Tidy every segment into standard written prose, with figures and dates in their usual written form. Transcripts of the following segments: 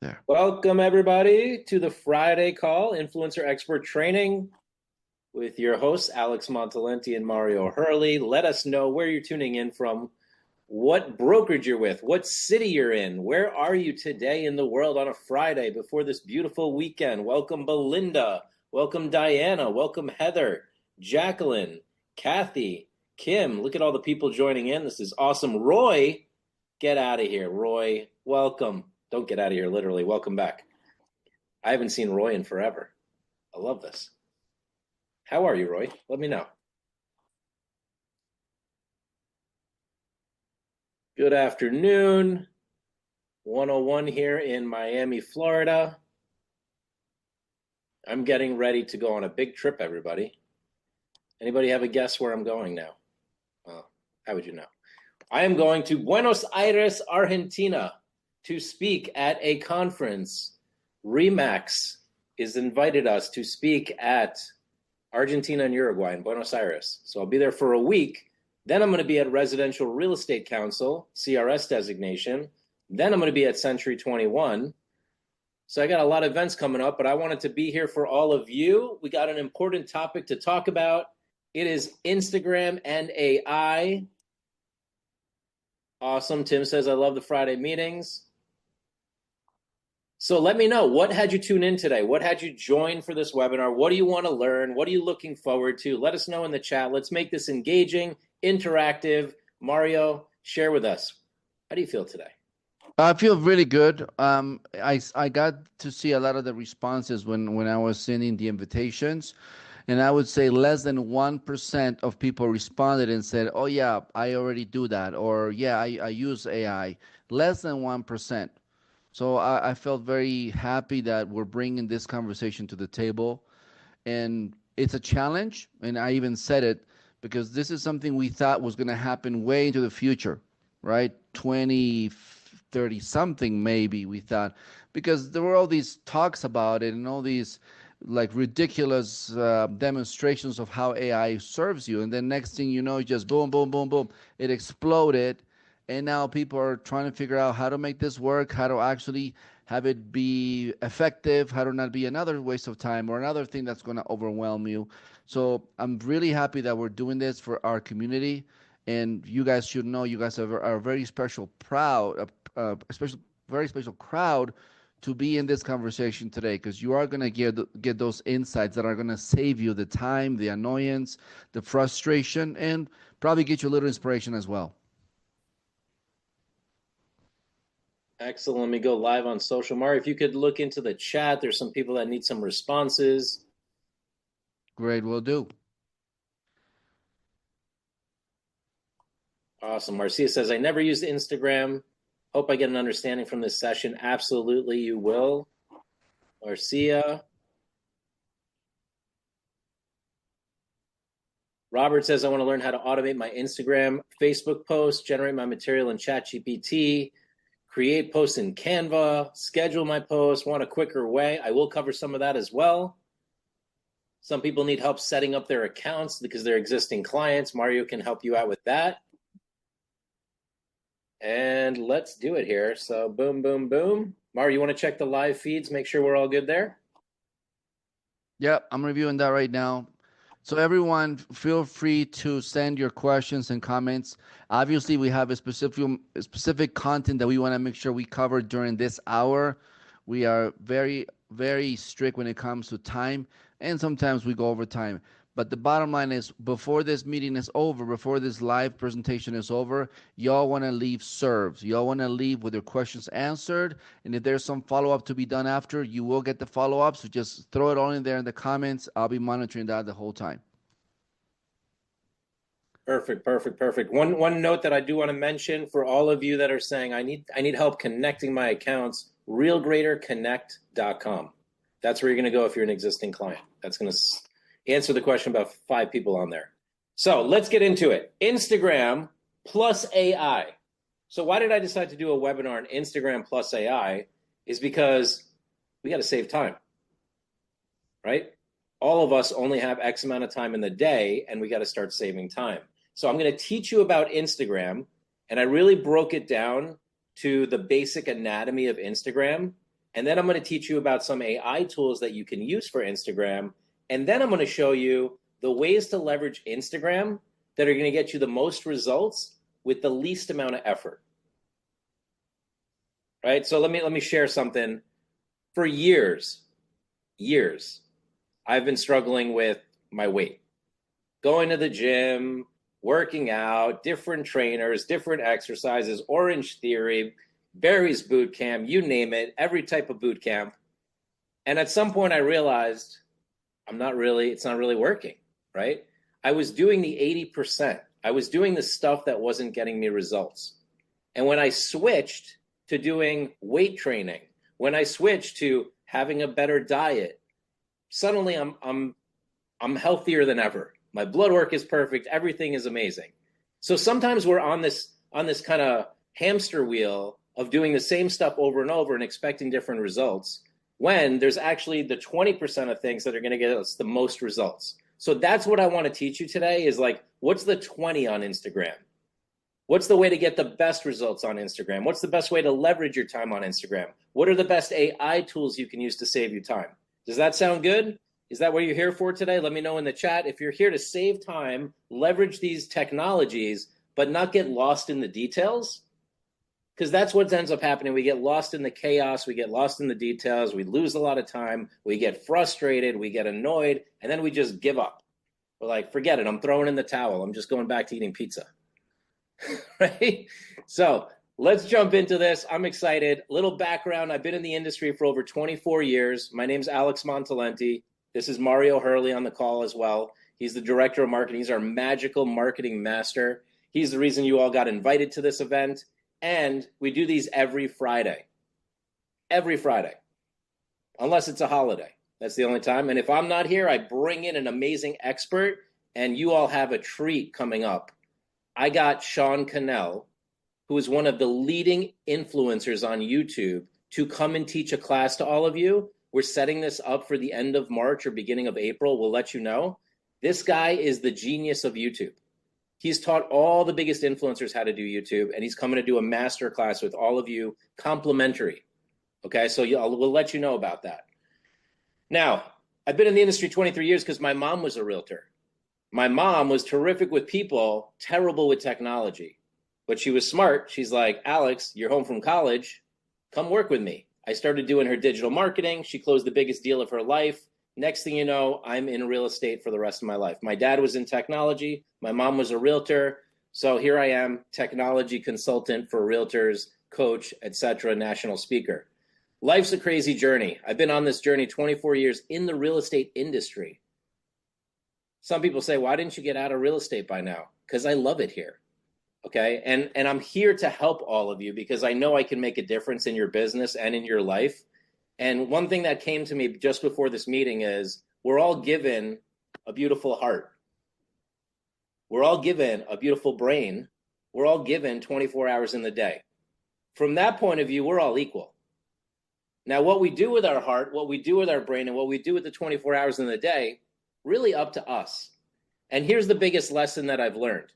There. Welcome, everybody, to the Friday Call Influencer Expert Training with your hosts, Alex Montalenti and Mario Hurley. Let us know where you're tuning in from, what brokerage you're with, what city you're in. Where are you today in the world on a Friday before this beautiful weekend? Welcome, Belinda. Welcome, Diana. Welcome, Heather, Jacqueline, Kathy, Kim. Look at all the people joining in. This is awesome. Roy, get out of here. Roy, welcome. Don't get out of here, literally. Welcome back. I haven't seen Roy in forever. I love this. How are you, Roy? Let me know. Good afternoon. 101 here in Miami, Florida. I'm getting ready to go on a big trip, everybody. Anybody have a guess where I'm going now? Well, how would you know? I am going to Buenos Aires, Argentina to speak at a conference. Remax is invited us to speak at Argentina and Uruguay in Buenos Aires. So I'll be there for a week. Then I'm going to be at Residential Real Estate Council, CRS designation. Then I'm going to be at Century 21. So I got a lot of events coming up, but I wanted to be here for all of you. We got an important topic to talk about. It is Instagram and AI. Awesome. Tim says, I love the Friday meetings. So let me know, what had you tune in today? What had you join for this webinar? What do you want to learn? What are you looking forward to? Let us know in the chat. Let's make this engaging, interactive. Mario, share with us. How do you feel today? I feel really good. I got to see a lot of the responses when I was sending the invitations, and I would say less than 1% of people responded and said, "Oh yeah, I already do that," or "Yeah, I use AI." Less than 1%. So I felt very happy that we're bringing this conversation to the table, and it's a challenge. And I even said it because this is something we thought was going to happen way into the future, right? 2030 something, maybe we thought, because there were all these talks about it and all these like ridiculous demonstrations of how AI serves you. And then next thing you know, just boom, boom, boom, boom, it exploded. And now people are trying to figure out how to make this work, how to actually have it be effective, how to not be another waste of time or another thing that's going to overwhelm you. So I'm really happy that we're doing this for our community. And you guys should know, you guys are a very special, very special crowd to be in this conversation today, because you are going to get those insights that are going to save you the time, the annoyance, the frustration, and probably get you a little inspiration as well. Excellent. Let me go live on social. Mario, if you could look into the chat, there's some people that need some responses. Great, will do. Awesome. Marcia says, I never used Instagram. Hope I get an understanding from this session. Absolutely, you will. Marcia. Robert says, I want to learn how to automate my Instagram, Facebook posts, generate my material in ChatGPT, create posts in Canva, schedule my posts, want a quicker way. I will cover some of that as well. Some people need help setting up their accounts because they're existing clients. Mario can help you out with that. And let's do it here. So boom, boom, boom. Mario, you want to check the live feeds, make sure we're all good there? Yep, I'm reviewing that right now. So everyone, feel free to send your questions and comments. Obviously, we have a specific content that we want to make sure we cover during this hour. We are very, very strict when it comes to time, and sometimes we go over time. But the bottom line is, before this meeting is over, before this live presentation is over, y'all want to leave served. Y'all want to leave with your questions answered. And if there's some follow-up to be done after, you will get the follow-up. So just throw it all in there in the comments. I'll be monitoring that the whole time. Perfect, perfect, perfect. One note that I do want to mention for all of you that are saying I need help connecting my accounts, realgraderconnect.com. That's where you're going to go if you're an existing client. That's going to answer the question about 5 people on there. So let's get into it. Instagram plus AI. So why did I decide to do a webinar on Instagram plus AI? Is because we got to save time, right? All of us only have X amount of time in the day, and we got to start saving time. So I'm going to teach you about Instagram, and I really broke it down to the basic anatomy of Instagram. And then I'm going to teach you about some AI tools that you can use for Instagram. And then I'm going to show you the ways to leverage Instagram that are going to get you the most results with the least amount of effort. Right? So let me share something. For years, I've been struggling with my weight. Going to the gym, working out, different trainers, different exercises, Orange Theory, Barry's Boot Camp, you name it, every type of boot camp. And at some point I realized it's not really working, right? I was doing the 80%. I was doing the stuff that wasn't getting me results. And when I switched to doing weight training, when I switched to having a better diet, suddenly I'm healthier than ever. My blood work is perfect. Everything is amazing. So sometimes we're on this kind of hamster wheel of doing the same stuff over and over and expecting different results, when there's actually the 20% of things that are going to get us the most results. So that's what I want to teach you today is like, what's the 20 on Instagram? What's the way to get the best results on Instagram? What's the best way to leverage your time on Instagram? What are the best AI tools you can use to save you time? Does that sound good? Is that what you're here for today? Let me know in the chat. If you're here to save time, leverage these technologies, but not get lost in the details, because that's what ends up happening. We get lost in the chaos. We get lost in the details. We lose a lot of time. We get frustrated. We get annoyed. And then we just give up. We're like, forget it. I'm throwing in the towel. I'm just going back to eating pizza. Right? So let's jump into this. I'm excited. Little background. I've been in the industry for over 24 years. My name's Alex Montalenti. This is Mario Hurley on the call as well. He's the director of marketing. He's our magical marketing master. He's the reason you all got invited to this event. And we do these every Friday, unless it's a holiday. That's the only time. And if I'm not here, I bring in an amazing expert, and you all have a treat coming up. I got Sean Cannell, who is one of the leading influencers on YouTube, to come and teach a class to all of you. We're setting this up for the end of March or beginning of April. We'll let you know. This guy is the genius of YouTube. He's taught all the biggest influencers how to do YouTube, and he's coming to do a master class with all of you, complimentary. Okay, so we'll let you know about that. Now, I've been in the industry 23 years because my mom was a realtor. My mom was terrific with people, terrible with technology. But she was smart. She's like, Alex, you're home from college. Come work with me. I started doing her digital marketing. She closed the biggest deal of her life. Next thing you know, I'm in real estate for the rest of my life. My dad was in technology. My mom was a realtor. So here I am, technology consultant for realtors, coach, etc., national speaker. Life's a crazy journey. I've been on this journey 24 years in the real estate industry. Some people say, why didn't you get out of real estate by now? Because I love it here. Okay. And I'm here to help all of you because I know I can make a difference in your business and in your life. And one thing that came to me just before this meeting is we're all given a beautiful heart. We're all given a beautiful brain. We're all given 24 hours in the day. From that point of view, we're all equal. Now, what we do with our heart, what we do with our brain, and what we do with the 24 hours in the day, really up to us. And here's the biggest lesson that I've learned.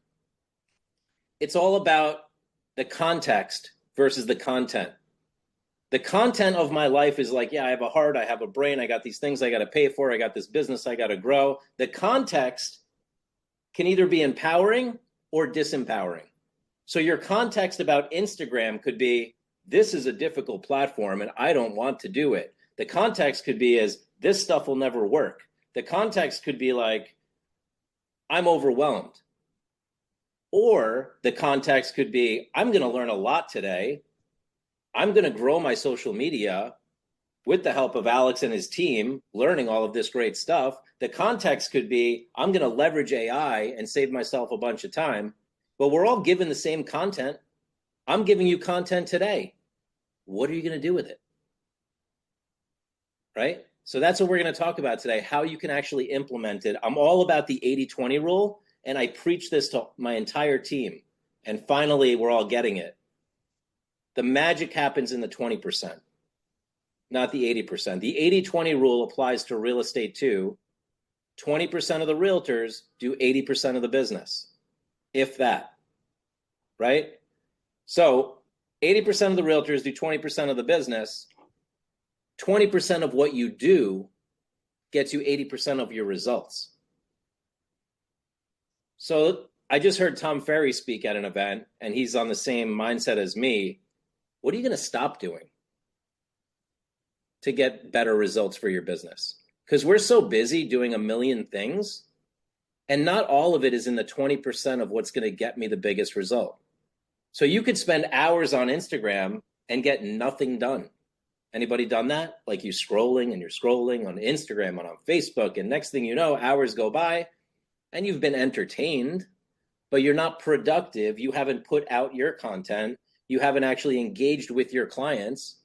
It's all about the context versus the content. The content of my life is like, yeah, I have a heart, I have a brain, I got these things I got to pay for, I got this business I got to grow. The context can either be empowering or disempowering. So your context about Instagram could be, this is a difficult platform and I don't want to do it. The context could be as, this stuff will never work. The context could be like, I'm overwhelmed. Or the context could be, I'm going to learn a lot today. I'm going to grow my social media with the help of Alex and his team, learning all of this great stuff. The context could be, I'm going to leverage AI and save myself a bunch of time. But we're all given the same content. I'm giving you content today. What are you going to do with it? Right? So that's what we're going to talk about today, how you can actually implement it. I'm all about the 80-20 rule, and I preach this to my entire team. And finally, we're all getting it. The magic happens in the 20%, not the 80%. The 80-20 rule applies to real estate too. 20% of the realtors do 80% of the business, if that, right? So 80% of the realtors do 20% of the business. 20% of what you do gets you 80% of your results. So I just heard Tom Ferry speak at an event, and he's on the same mindset as me. What are you going to stop doing to get better results for your business? Because we're so busy doing a million things, and not all of it is in the 20% of what's going to get me the biggest result. So you could spend hours on Instagram and get nothing done. Anybody done that? Like you scrolling and you're scrolling on Instagram and on Facebook, and next thing you know, hours go by and you've been entertained, but you're not productive. You haven't put out your content. You haven't actually engaged with your clients.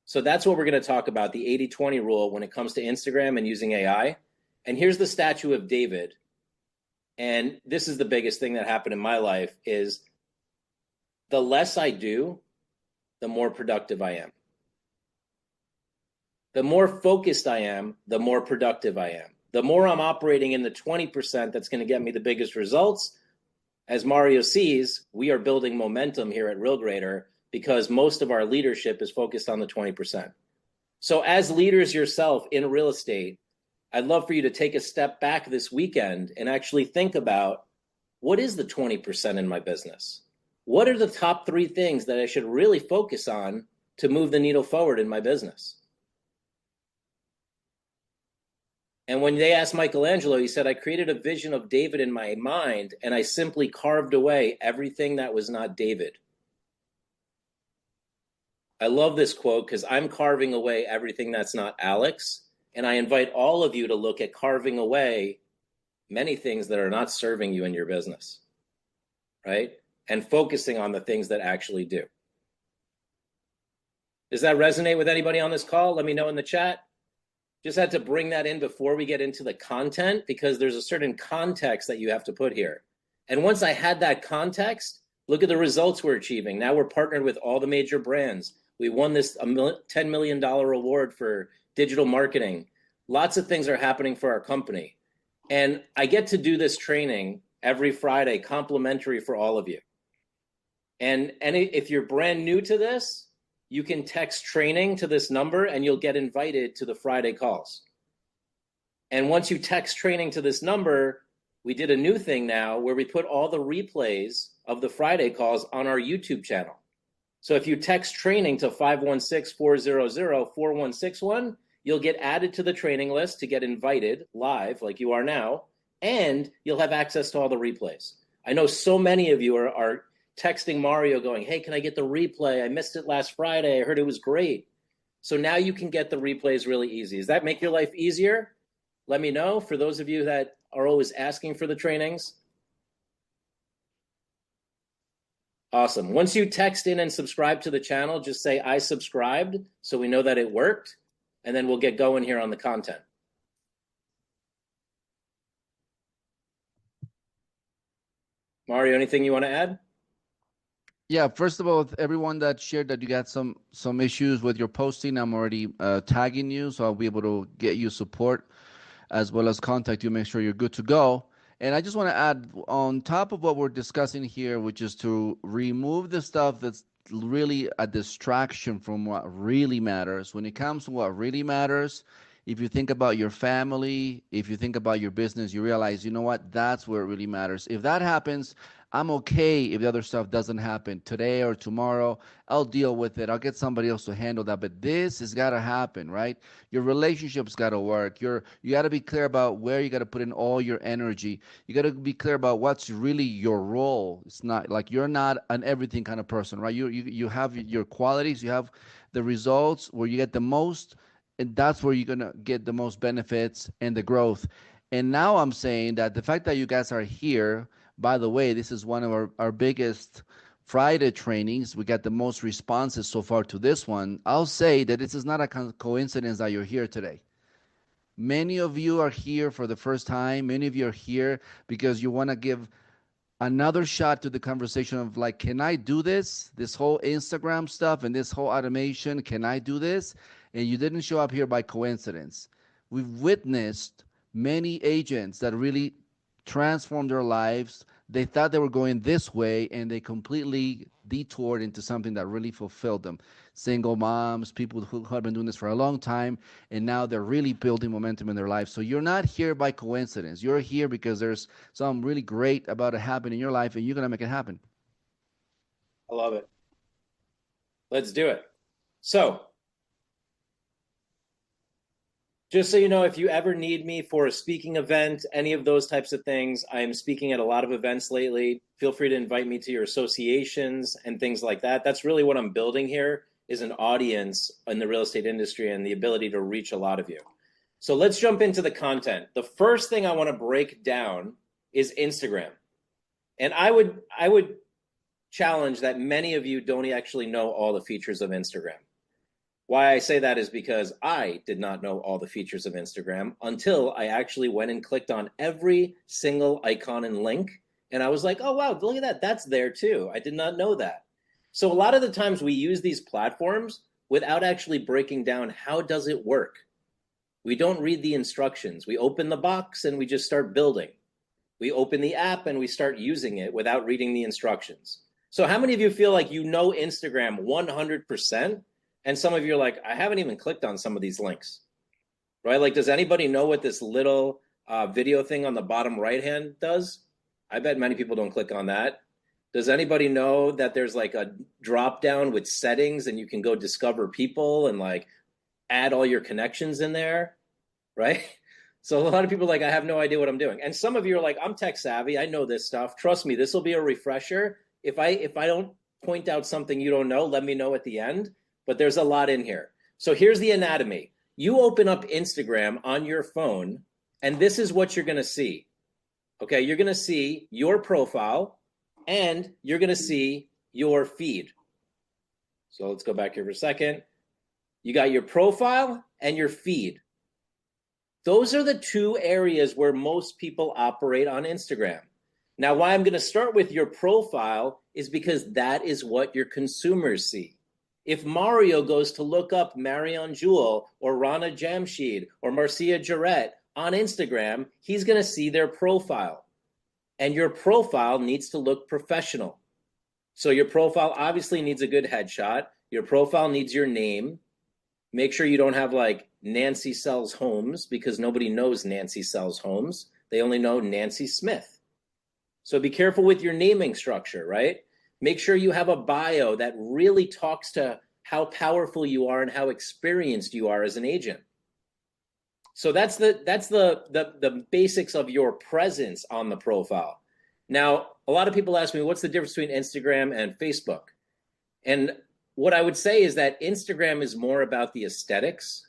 So that's what we're going to talk about, the 80-20 rule when it comes to Instagram and using AI. And here's the statue of David. And this is the biggest thing that happened in my life is the less I do, the more productive I am. The more focused I am, the more productive I am. The more I'm operating in the 20% that's going to get me the biggest results. As Mario sees, we are building momentum here at RealGrader because most of our leadership is focused on the 20%. So as leaders yourself in real estate, I'd love for you to take a step back this weekend and actually think about what is the 20% in my business? What are the top 3 things that I should really focus on to move the needle forward in my business? And when they asked Michelangelo, he said, I created a vision of David in my mind, and I simply carved away everything that was not David. I love this quote because I'm carving away everything that's not Alex. And I invite all of you to look at carving away many things that are not serving you in your business, right? And focusing on the things that actually do. Does that resonate with anybody on this call? Let me know in the chat. Just had to bring that in before we get into the content because there's a certain context that you have to put here. And once I had that context, look at the results we're achieving. Now we're partnered with all the major brands. We won this $10 million award for digital marketing. Lots of things are happening for our company. And I get to do this training every Friday, complimentary for all of you. And if you're brand new to this, you can text training to this number and you'll get invited to the Friday calls. And once you text training to this number, we did a new thing now where we put all the replays of the Friday calls on our YouTube channel. So if you text training to 516-400-4161, you'll get added to the training list to get invited live like you are now, and you'll have access to all the replays. I know so many of you are texting Mario going, hey, can I get the replay? I missed it last Friday. I heard it was great. So now you can get the replays really easy. Does that make your life easier? Let me know. For those of you that are always asking for the trainings. Awesome. Once you text in and subscribe to the channel, just say I subscribed so we know that it worked, and then we'll get going here on the content. Mario, anything you want to add? Yeah, first of all, everyone that shared that you got some issues with your posting, I'm already tagging you, so I'll be able to get you support as well as contact you, make sure you're good to go. And I just want to add on top of what we're discussing here, which is to remove the stuff that's really a distraction from what really matters. When it comes to what really matters, if you think about your family, if you think about your business, you realize, you know what, that's where it really matters. If that happens, I'm okay if the other stuff doesn't happen today or tomorrow. I'll deal with it. I'll get somebody else to handle that. But this has got to happen, right? Your relationship's got to work. You got to be clear about where you got to put in all your energy. You got to be clear about what's really your role. It's not like you're not an everything kind of person, right? You have your qualities. You have the results where you get the most, and that's where you're going to get the most benefits and the growth. And now I'm saying that the fact that you guys are here, by the way, this is one of our biggest Friday trainings. We got the most responses so far to this one. I'll say that this is not a coincidence that you're here today. Many of you are here for the first time. Many of you are here because you want to give another shot to the conversation of like, can I do this? This whole Instagram stuff and this whole automation, can I do this? And you didn't show up here by coincidence. We've witnessed many agents that really transform their lives, They thought they were going this way, and they completely detoured into something that really fulfilled them. Single moms, people who have been doing this for a long time, and now they're really building momentum in their life. So you're not here by coincidence. You're here because there's something really great about to happen in your life, and you're gonna make it happen. I love it. Let's do it. So, just so you know, if you ever need me for a speaking event, any of those types of things, I am speaking at a lot of events lately. Feel free to invite me to your associations and things like that. That's really what I'm building here, is an audience in the real estate industry and the ability to reach a lot of you. So let's jump into the content. The first thing I want to break down is Instagram. And I would challenge that many of you don't actually know all the features of Instagram. Why I say that is because I did not know all the features of Instagram until I actually went and clicked on every single icon and link. And I was like, oh, wow, look at that. That's there too. I did not know that. So a lot of the times we use these platforms without actually breaking down how does it work. We don't read the instructions. We open the box and we just start building. We open the app and we start using it without reading the instructions. So how many of you feel like you know Instagram 100%? And some of you are like, I haven't even clicked on some of these links, right? Like, does anybody know what this little video thing on the bottom right hand does? I bet many people don't click on that. Does anybody know that there's like a drop down with settings and you can go discover people and like add all your connections in there, right? So a lot of people are like, I have no idea what I'm doing. And some of you are like, I'm tech savvy. I know this stuff. Trust me, this will be a refresher. If I don't point out something you don't know, let me know at the end. But there's a lot in here. So here's the anatomy. You open up Instagram on your phone, and this is what you're going to see. Okay, you're going to see your profile, and you're going to see your feed. So let's go back here for a second. You got your profile and your feed. Those are the two areas where most people operate on Instagram. Now, why I'm going to start with your profile is because that is what your consumers see. If Mario goes to look up Marion Jewell or Rana Jamshid or Marcia Jarrett on Instagram, he's going to see their profile. And your profile needs to look professional. So your profile obviously needs a good headshot. Your profile needs your name. Make sure you don't have like Nancy Sells Homes, because nobody knows Nancy Sells Homes. They only know Nancy Smith. So be careful with your naming structure, right? Make sure you have a bio that really talks to how powerful you are and how experienced you are as an agent. So that's the basics of your presence on the profile. Now, a lot of people ask me, what's the difference between Instagram and Facebook? And what I would say is that Instagram is more about the aesthetics.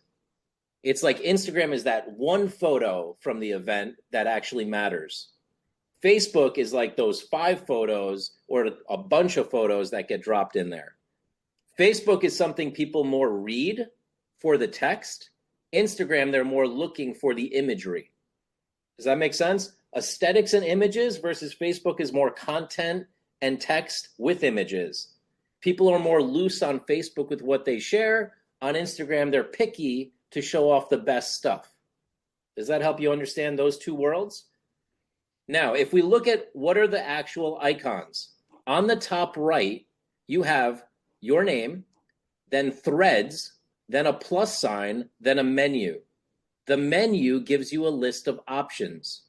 It's like Instagram is that one photo from the event that actually matters. Facebook is like those 5 photos or a bunch of photos that get dropped in there. Facebook is something people more read for the text. Instagram, they're more looking for the imagery. Does that make sense? Aesthetics and images versus Facebook is more content and text with images. People are more loose on Facebook with what they share. On Instagram, they're picky to show off the best stuff. Does that help you understand those two worlds? Now, if we look at what are the actual icons, on the top right, you have your name, then threads, then a plus sign, then a menu. The menu gives you a list of options.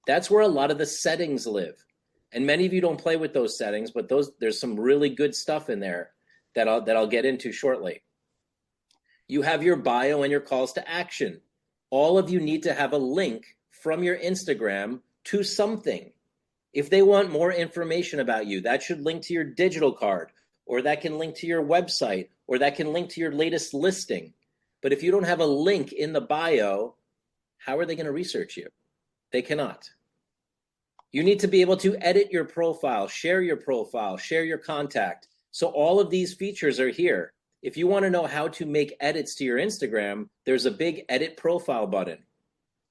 That's where a lot of the settings live. And many of you don't play with those settings, but there's some really good stuff in there that I'll get into shortly. You have your bio and your calls to action. All of you need to have a link from your Instagram to something. If they want more information about you, that should link to your digital card, or that can link to your website, or that can link to your latest listing. But if you don't have a link in the bio, how are they going to research you? They cannot. You need to be able to edit your profile, share your contact. So all of these features are here. If you want to know how to make edits to your Instagram, there's a big edit profile button.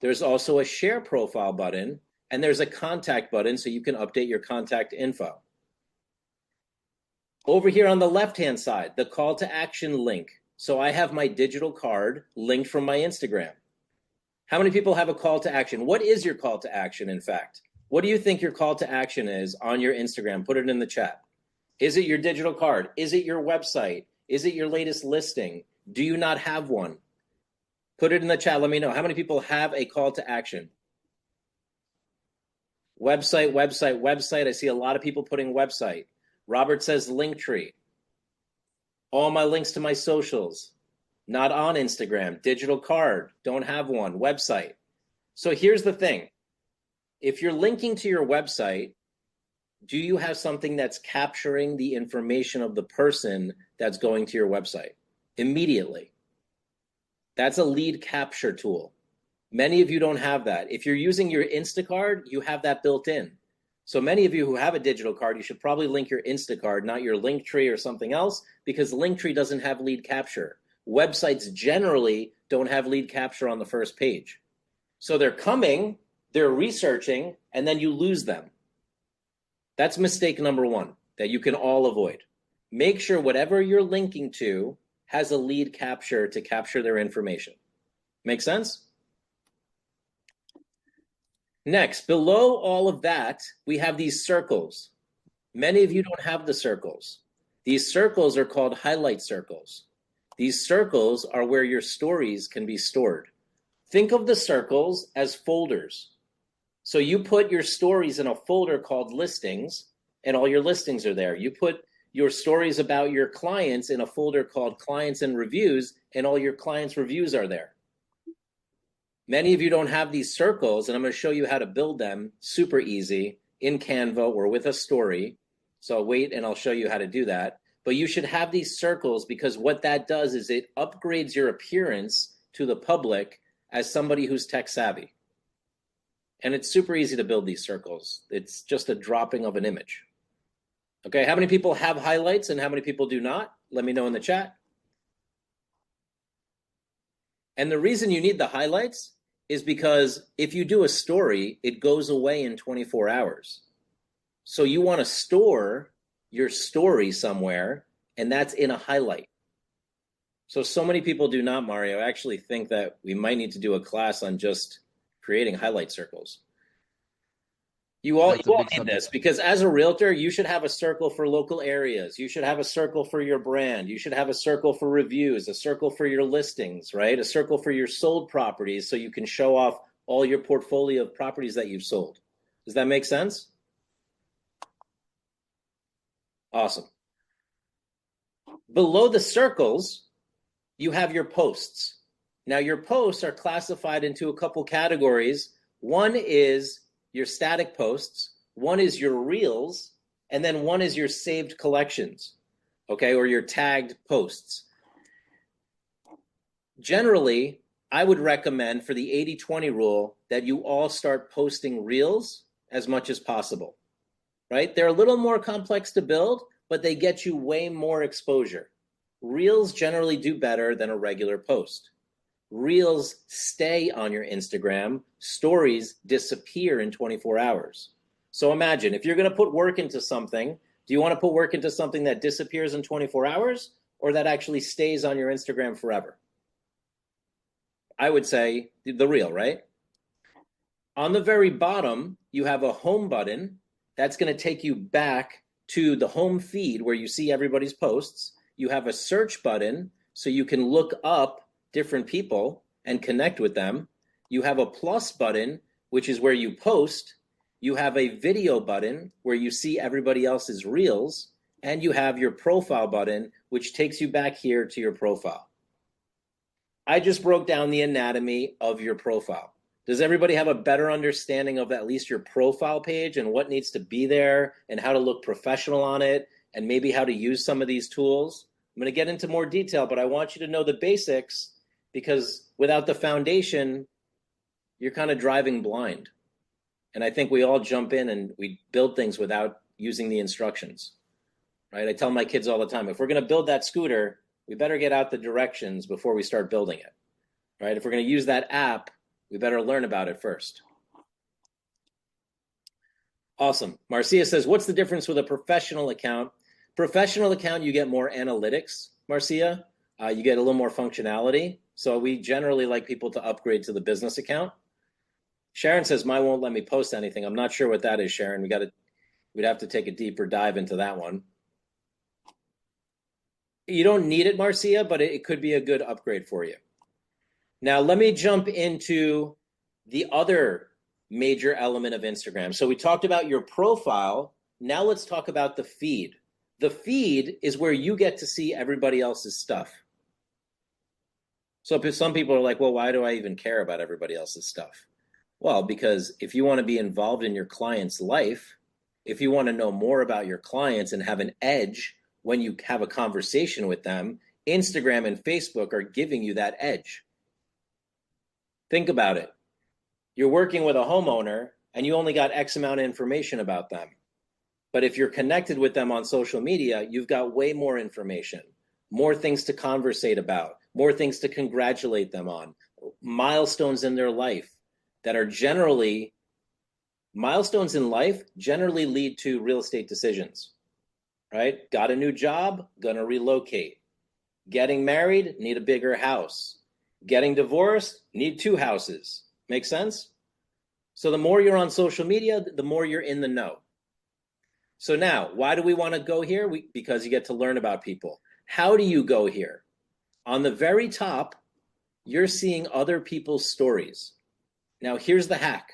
There's also a share profile button, and there's a contact button so you can update your contact info. Over here on the left-hand side, the call to action link. So I have my digital card linked from my Instagram. How many people have a call to action? What is your call to action, in fact? What do you think your call to action is on your Instagram? Put it in the chat. Is it your digital card? Is it your website? Is it your latest listing? Do you not have one? Put it in the chat. Let me know. How many people have a call to action? Website, website, website. I see a lot of people putting website. Robert says Linktree. All my links to my socials. Not on Instagram. Digital card. Don't have one. Website. So here's the thing. If you're linking to your website, do you have something that's capturing the information of the person that's going to your website immediately? That's a lead capture tool. Many of you don't have that. If you're using your Instacard, you have that built in. So many of you who have a digital card, you should probably link your Instacard, not your Linktree or something else, because Linktree doesn't have lead capture. Websites generally don't have lead capture on the first page. So they're coming, they're researching, and then you lose them. That's mistake number one that you can all avoid. Make sure whatever you're linking to has a lead capture to capture their information. Make sense? Next, below all of that, we have these circles. Many of you don't have the circles. These circles are called highlight circles. These circles are where your stories can be stored. Think of the circles as folders. So you put your stories in a folder called listings, and all your listings are there. You put your stories about your clients in a folder called clients and reviews, and all your clients' reviews are there. Many of you don't have these circles, and I'm going to show you how to build them super easy in Canva or with a story. So I'll wait and I'll show you how to do that. But you should have these circles because what that does is it upgrades your appearance to the public as somebody who's tech savvy. And it's super easy to build these circles. It's just a dropping of an image. Okay, how many people have highlights and how many people do not? Let me know in the chat. And the reason you need the highlights is because if you do a story, it goes away in 24 hours. So you want to store your story somewhere, and that's in a highlight. So many people do not, Mario. I actually think that we might need to do a class on just creating highlight circles. You all need this because as a realtor, you should have a circle for local areas. You should have a circle for your brand. You should have a circle for reviews, a circle for your listings, right? A circle for your sold properties so you can show off all your portfolio of properties that you've sold. Does that make sense? Awesome. Below the circles, you have your posts. Now, your posts are classified into a couple categories. One is your static posts, one is your reels, and then one is your saved collections, okay, or your tagged posts. Generally, I would recommend for the 80-20 rule that you all start posting reels as much as possible, right? They're a little more complex to build, but they get you way more exposure. Reels generally do better than a regular post. Reels stay on your Instagram. Stories disappear in 24 hours. So imagine if you're going to put work into something, do you want to put work into something that disappears in 24 hours or that actually stays on your Instagram forever? I would say the reel, right? On the very bottom, you have a home button that's going to take you back to the home feed where you see everybody's posts. You have a search button so you can look up different people and connect with them. You have a plus button, which is where you post. You have a video button where you see everybody else's reels, and you have your profile button, which takes you back here to your profile. I just broke down the anatomy of your profile. Does everybody have a better understanding of at least your profile page and what needs to be there and how to look professional on it and maybe how to use some of these tools? I'm going to get into more detail, but I want you to know the basics because without the foundation, you're kind of driving blind. And I think we all jump in and we build things without using the instructions, right? I tell my kids all the time, if we're going to build that scooter, we better get out the directions before we start building it, right? If we're going to use that app, we better learn about it first. Awesome. Marcia says, what's the difference with a professional account? Professional account, you get more analytics, Marcia. You get a little more functionality. So we generally like people to upgrade to the business account. Sharon says mine won't let me post anything. I'm not sure what that is, Sharon. We'd have to take a deeper dive into that one. You don't need it, Marcia, but it could be a good upgrade for you. Now, let me jump into the other major element of Instagram. So we talked about your profile. Now let's talk about the feed. The feed is where you get to see everybody else's stuff. So some people are like, well, why do I even care about everybody else's stuff? Well, because if you want to be involved in your client's life, if you want to know more about your clients and have an edge when you have a conversation with them, Instagram and Facebook are giving you that edge. Think about it. You're working with a homeowner and you only got X amount of information about them. But if you're connected with them on social media, you've got way more information, more things to conversate about, more things to congratulate them on, milestones in their life that are generally, milestones in life generally lead to real estate decisions, right? Got a new job, gonna relocate. Getting married, need a bigger house. Getting divorced, need 2 houses. Make sense? So the more you're on social media, the more you're in the know. So now, why do we want to go here? Because you get to learn about people. How do you go here? On the very top, you're seeing other people's stories. Now, here's the hack.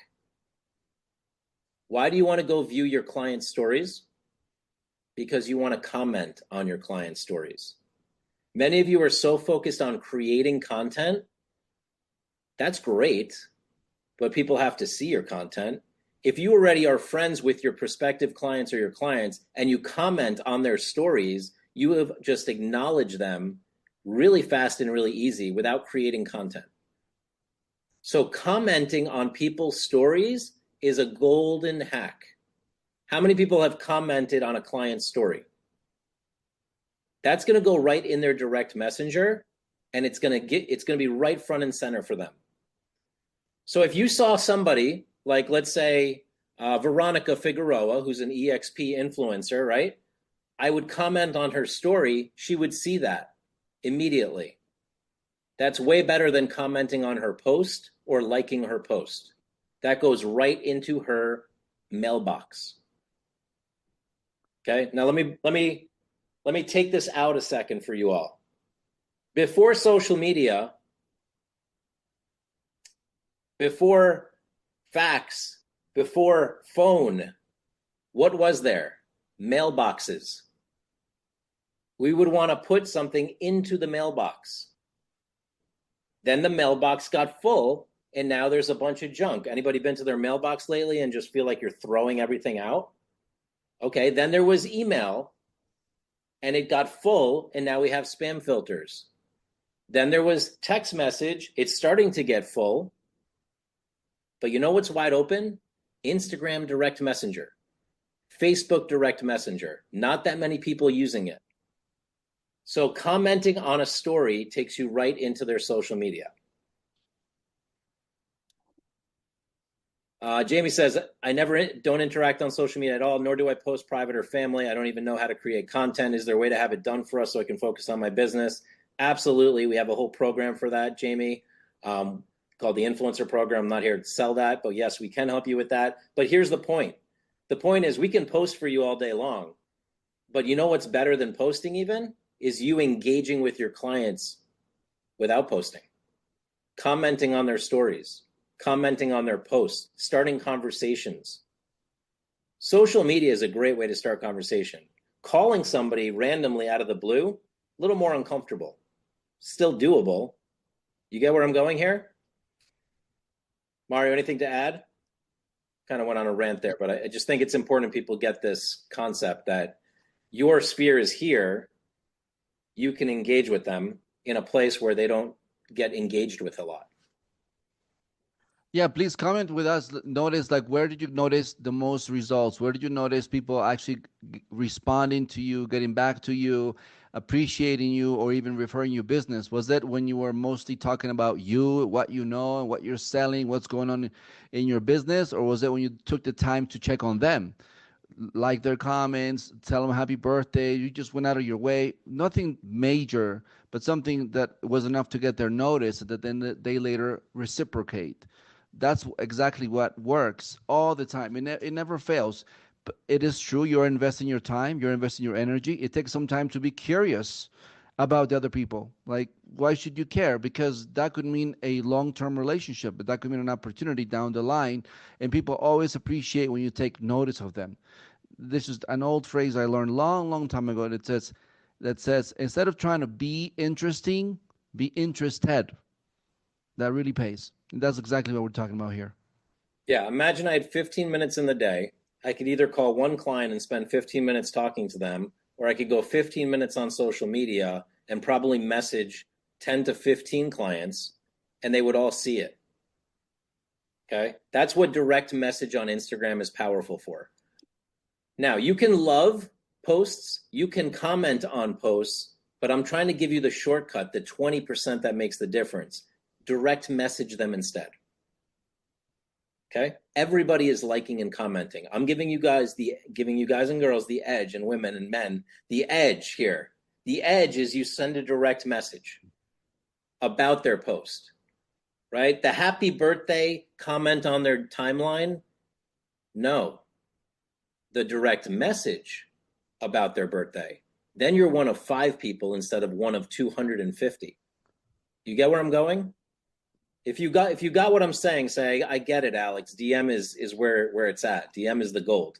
Why do you want to go view your client's stories? Because you want to comment on your client's stories. Many of you are so focused on creating content. That's great, but people have to see your content. If you already are friends with your prospective clients or your clients and you comment on their stories, you have just acknowledged them really fast and really easy without creating content. So commenting on people's stories is a golden hack. How many people have commented on a client's story? That's going to go right in their direct messenger, and it's going to be right front and center for them. So if you saw somebody like, let's say, Veronica Figueroa, who's an EXP influencer, right? I would comment on her story. She would see that immediately. That's way better than commenting on her post or liking her post. That goes right into her mailbox. Okay, now let me take this out a second for you all. Before social media, before fax, before phone, what was there? Mailboxes. We would want to put something into the mailbox. Then the mailbox got full, and now there's a bunch of junk. Anybody been to their mailbox lately and just feel like you're throwing everything out? Okay, then there was email, and it got full, and now we have spam filters. Then there was text message. It's starting to get full. But you know what's wide open? Instagram Direct Messenger, Facebook Direct Messenger. Not that many people using it. So commenting on a story takes you right into their social media. Jamie says, I don't interact on social media at all, nor do I post private or family. I don't even know how to create content. Is there a way to have it done for us so I can focus on my business? Absolutely. We have a whole program for that, Jamie, called the Influencer Program. I'm not here to sell that, but yes, we can help you with that. But here's the point. The point is we can post for you all day long, but you know what's better than posting even? Is you engaging with your clients without posting, commenting on their stories, commenting on their posts, starting conversations. Social media is a great way to start conversation. Calling somebody randomly out of the blue, a little more uncomfortable, still doable. You get where I'm going here? Mario, anything to add? Kind of went on a rant there, but I just think it's important people get this concept that your sphere is here. You can engage with them in a place where they don't get engaged with a lot. Yeah, please comment with us. Notice, like, where did you notice the most results? Where did you notice people actually responding to you, getting back to you, appreciating you, or even referring you business? Was that when you were mostly talking about you, what you know, and what you're selling, what's going on in your business? Or was it when you took the time to check on them, like their comments, tell them happy birthday? You just went out of your way. Nothing major, but something that was enough to get their notice that then they later reciprocate. That's exactly what works all the time. It never fails. But it is true. You're investing your time. You're investing your energy. It takes some time to be curious about the other people. Like, why should you care? Because that could mean a long-term relationship, but that could mean an opportunity down the line. And people always appreciate when you take notice of them. This is an old phrase I learned long, long time ago that says instead of trying to be interesting, be interested. That really pays. And that's exactly what we're talking about here. Yeah, imagine I had 15 minutes in the day. I could either call one client and spend 15 minutes talking to them, or I could go 15 minutes on social media and probably message 10 to 15 clients, and they would all see it. Okay? That's what direct message on Instagram is powerful for. Now, you can love posts, you can comment on posts, but I'm trying to give you the shortcut, the 20% that makes the difference. Direct message them instead. Okay? Everybody is liking and commenting. I'm giving you guys and girls the edge, and women and men the edge here. The edge is you send a direct message about their post, right? The happy birthday comment on their timeline, no. The direct message about their birthday, then you're one of 5 people instead of one of 250. You get where I'm going? If you got what I'm saying, say, I get it, Alex. DM is where it's at. DM is the gold.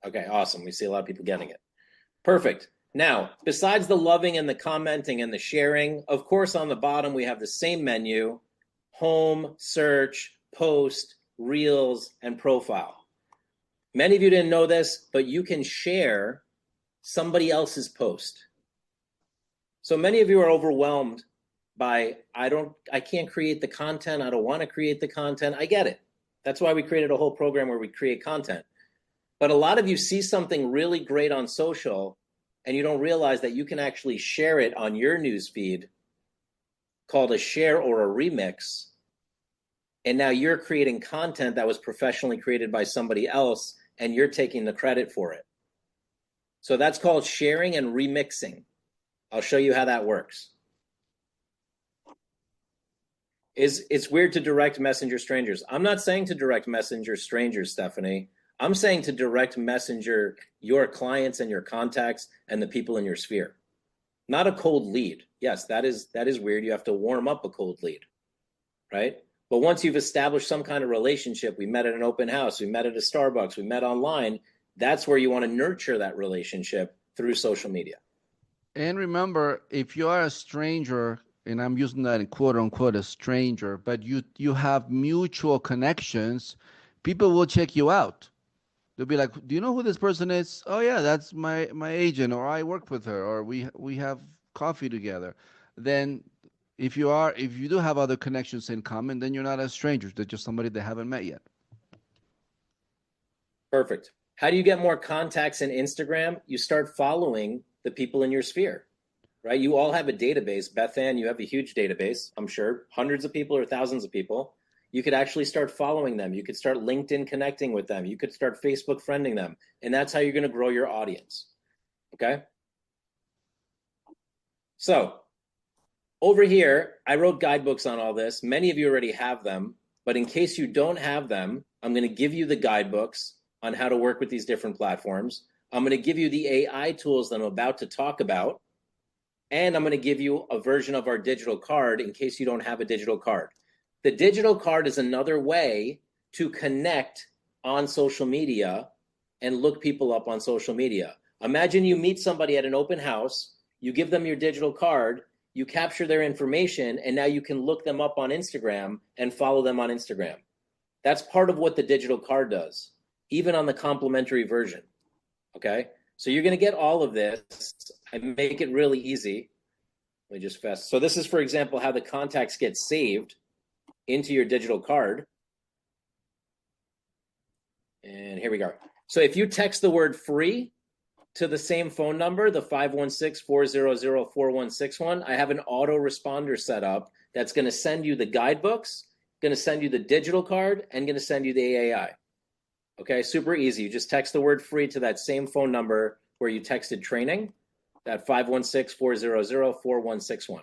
Okay, awesome. We see a lot of people getting it. Perfect. Now, besides the loving and the commenting and the sharing, of course, on the bottom, we have the same menu: home, search, post, reels, and profile. Many of you didn't know this, but you can share somebody else's post. So many of you are overwhelmed by, I can't create the content. I don't want to create the content. I get it. That's why we created a whole program where we create content. But a lot of you see something really great on social and you don't realize that you can actually share it on your newsfeed, called a share or a remix. And now you're creating content that was professionally created by somebody else and you're taking the credit for it. So that's called sharing and remixing. I'll show you how that works. It's weird to direct messenger strangers. I'm not saying to direct messenger strangers, Stephanie. I'm saying to direct messenger your clients and your contacts and the people in your sphere. Not a cold lead. Yes, that is weird. You have to warm up a cold lead, right? But once you've established some kind of relationship, we met at an open house, we met at a Starbucks, we met online, that's where you want to nurture that relationship through social media. And remember, if you are a stranger, and I'm using that in quote unquote a stranger, but you have mutual connections, people will check you out. They'll be like, "Do you know who this person is?" "Oh yeah, that's my agent, or I work with her, or we have coffee together." Then if you do have other connections in common, then you're not a stranger. They're just somebody they haven't met yet. Perfect. How do you get more contacts in Instagram? You start following the people in your sphere, right? You all have a database. Beth Ann, you have a huge database, I'm sure, hundreds of people or thousands of people. You could actually start following them. You could start LinkedIn connecting with them. You could start Facebook friending them. And that's how you're going to grow your audience. Okay? So over here, I wrote guidebooks on all this. Many of you already have them. But in case you don't have them, I'm going to give you the guidebooks on how to work with these different platforms. I'm going to give you the AI tools that I'm about to talk about. And I'm going to give you a version of our digital card in case you don't have a digital card. The digital card is another way to connect on social media and look people up on social media. Imagine you meet somebody at an open house, you give them your digital card, you capture their information, and now you can look them up on Instagram and follow them on Instagram. That's part of what the digital card does, even on the complimentary version. Okay? So you're going to get all of this. I make it really easy. Let me just fast. So this is, for example, how the contacts get saved into your digital card. And here we go. So if you text the word free to the same phone number, the 516-400-4161, I have an autoresponder set up that's going to send you the guidebooks, going to send you the digital card, and going to send you the AI. Okay, super easy. You just text the word free to that same phone number where you texted training, that 516-400-4161.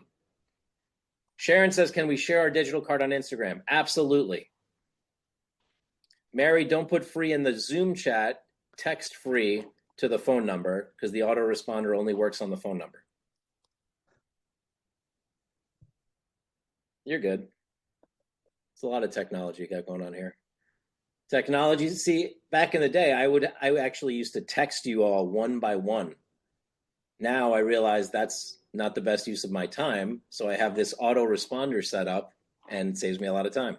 Sharon says, can we share our digital card on Instagram? Absolutely. Mary, don't put free in the Zoom chat. Text free to the phone number because the autoresponder only works on the phone number. You're good. It's a lot of technology you got going on here. Technology. See, back in the day, I actually used to text you all one by one. Now I realize that's not the best use of my time, so I have this autoresponder set up, and it saves me a lot of time.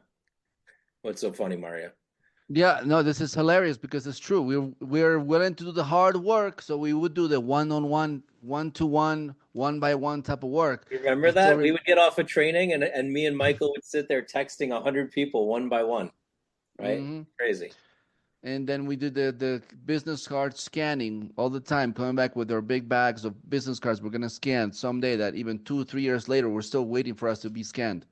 What's so funny, Mario? Yeah, no, this is hilarious because it's true. We're willing to do the hard work, so we would do the one-on-one, one-to-one, one-by-one type of work. You remember that? We would get off of training, and me and Michael would sit there texting 100 people one by one, right? Mm-hmm. Crazy. And then we did the business card scanning all the time, coming back with our big bags of business cards we're gonna scan someday. That even 2, 3 years later, we're still waiting for us to be scanned.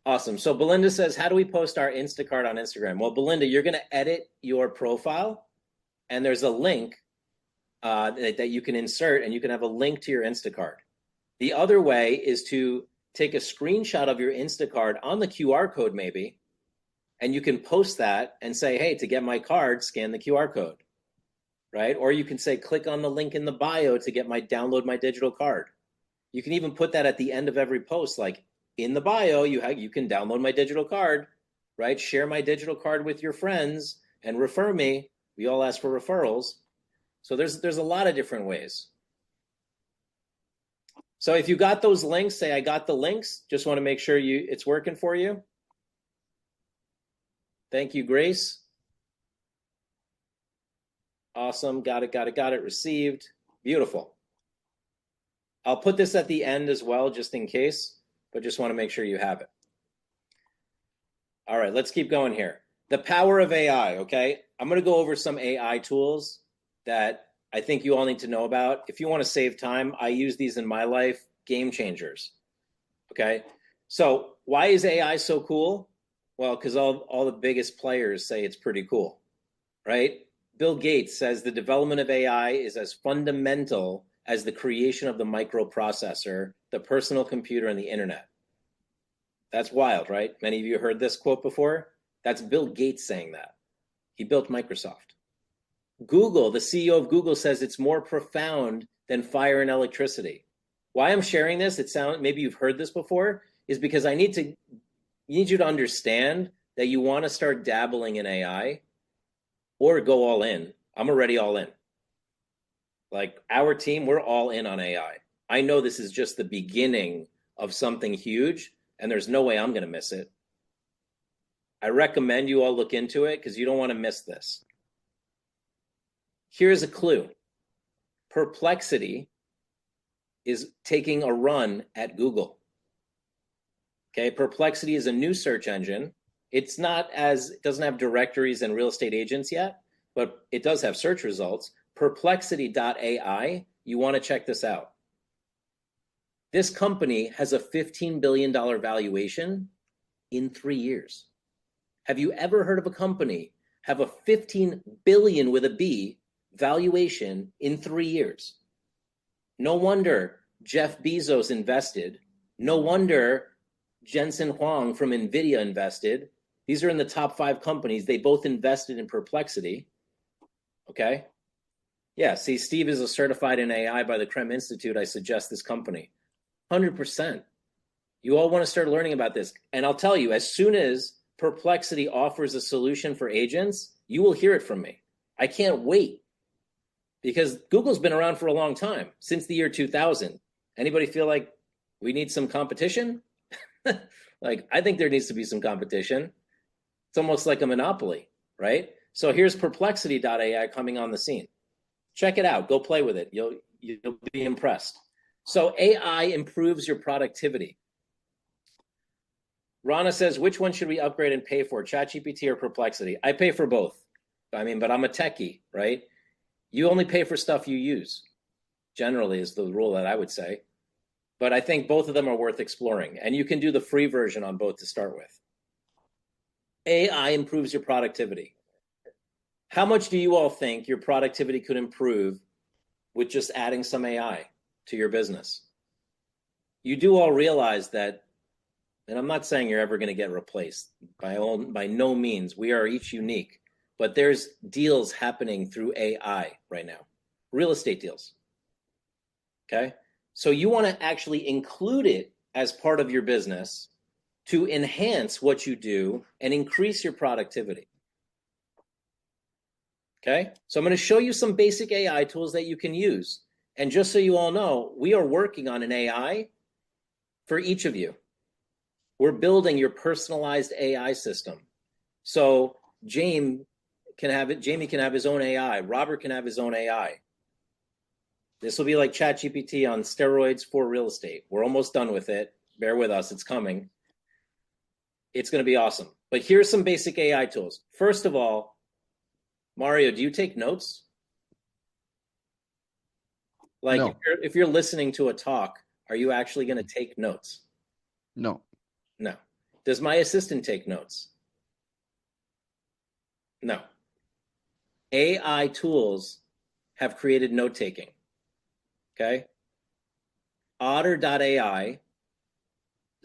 Awesome. So Belinda says, how do we post our Instacart on Instagram? Well, Belinda, you're going to edit your profile, and there's a link that you can insert, and you can have a link to your Instacart. The other way is to take a screenshot of your Instacart on the QR code maybe, and you can post that and say, hey, to get my card, scan the QR code, right? Or you can say, click on the link in the bio to download my digital card. You can even put that at the end of every post, like, in the bio, you can download my digital card, right? Share my digital card with your friends and refer me. We all ask for referrals. So there's a lot of different ways. So if you got those links, say I got the links. Just want to make sure it's working for you. Thank you, Grace. Awesome. Got it. Received. Beautiful. I'll put this at the end as well, just in case, but just want to make sure you have it. All right, let's keep going here. The power of AI, okay? I'm going to go over some AI tools that I think you all need to know about. If you want to save time, I use these in my life, game changers, okay? So why is AI so cool? Well, because all the biggest players say it's pretty cool, right? Bill Gates says the development of AI is as fundamental as the creation of the microprocessor, the personal computer, and the internet. That's wild, right? Many of you heard this quote before. That's Bill Gates saying that. He built Microsoft. Google, the CEO of Google, says it's more profound than fire and electricity. Why I'm sharing this, maybe you've heard this before, is because I need you to understand that you want to start dabbling in AI or go all in. I'm already all in. Like our team, we're all in on AI. I know this is just the beginning of something huge, and there's no way I'm going to miss it. I recommend you all look into it because you don't want to miss this. Here's a clue. Perplexity is taking a run at Google. Okay, Perplexity is a new search engine. It doesn't have directories and real estate agents yet, but it does have search results. Perplexity.ai, you want to check this out. This company has a $15 billion valuation in 3 years. Have you ever heard of a company have a 15 billion with a B valuation in 3 years? No wonder Jeff Bezos invested. No wonder Jensen Huang from NVIDIA invested. These are in the top 5 companies. They both invested in Perplexity. Okay? Yeah, see, Steve is a certified in AI by the Krem Institute. I suggest this company. 100%. You all want to start learning about this. And I'll tell you, as soon as Perplexity offers a solution for agents, you will hear it from me. I can't wait because Google's been around for a long time, since the year 2000. Anybody feel like we need some competition? Like, I think there needs to be some competition. It's almost like a monopoly, right? So here's Perplexity.ai coming on the scene. Check it out. Go play with it. You'll be impressed. So AI improves your productivity. Rana says, which one should we upgrade and pay for, ChatGPT or Perplexity? I pay for both. But I'm a techie, right? You only pay for stuff you use, generally is the rule that I would say. But I think both of them are worth exploring. And you can do the free version on both to start with. AI improves your productivity. How much do you all think your productivity could improve with just adding some AI to your business? you do all realize that, and I'm not saying you're ever going to get replaced by no means. We are each unique, but there's deals happening through AI right now, real estate deals. Okay. So you want to actually include it as part of your business to enhance what you do and increase your productivity. Okay. So I'm going to show you some basic AI tools that you can use. And just so you all know, we are working on an AI for each of you. We're building your personalized AI system. So Jamie can have his own AI. Robert can have his own AI. This will be like ChatGPT on steroids for real estate. We're almost done with it. Bear with us. It's coming. It's going to be awesome. But here's some basic AI tools. First of all, Mario, do you take notes? Like No. if you're listening to a talk, are you actually going to take notes? No. No. Does my assistant take notes? No. AI tools have created note taking. Okay. Otter.ai,